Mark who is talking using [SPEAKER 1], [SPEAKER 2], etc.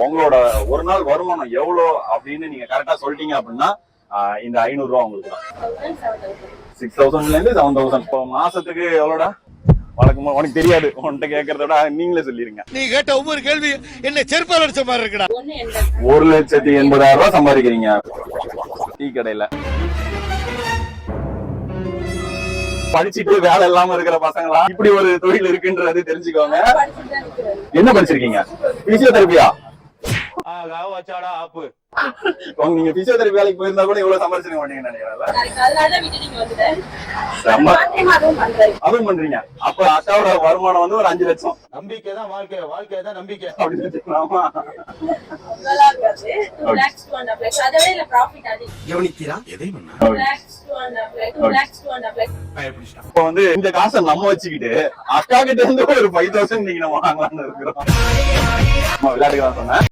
[SPEAKER 1] உங்களோட ஒரு நாள் வருமானம் எவ்வளவு அப்படின்னு நீங்க கரெக்டா சொல்லிட்டீங்க அப்படின்னா இந்த 500 ரூபா உங்களுக்கு தான். 6000ல இருந்து 7000. இப்போ மாசத்துக்கு எவ்வளோடா வழக்கமா உனக்கு தெரியாது, உன்கிட்ட கேட்கறத விட நீங்களே சொல்லிருங்க.
[SPEAKER 2] நீ கேட்ட ஒவ்வொரு கேள்வி என்ன செருப்பால் அடிச்ச மாதிரி இருக்குடா.
[SPEAKER 1] 1,80,000 ரூபாய் சம்பாதிக்கிறீங்க டீ கடையில. படிச்சுட்டு வேலை இல்லாம இருக்கிற பசங்களா இப்படி ஒரு தொழில் இருக்குன்றது தெரிஞ்சுக்கோங்க. என்ன படிச்சிருக்கீங்க? பிசியோதெரபியா? வச்சாடா ஆப்பு. நீங்க பிசியோதெரபி வேலைக்கு போயிருந்தா கூட இவ்வளவு சம்பாதிச்சிருக்க மாட்டீங்கன்னு நினைக்கிறேன். அதுவும் பண்றீங்க. அப்ப அக்காவோட வருமானம் வந்து ஒரு 5 லட்சம்.
[SPEAKER 2] நம்பிக்கை தான் வாழ்க்கை, வாழ்க்கை தான் நம்பிக்கை
[SPEAKER 1] அப்படின்னு வச்சுக்கலாமா? இப்ப வந்து இந்த காசை நம்ம வச்சுக்கிட்டு அக்கா கிட்ட இருந்து ஒரு 5000 நீங்க நம்ம வாங்கலாம்னு இருக்கிறோம். விளையாட்டுக்கு தான் சொன்னேன்.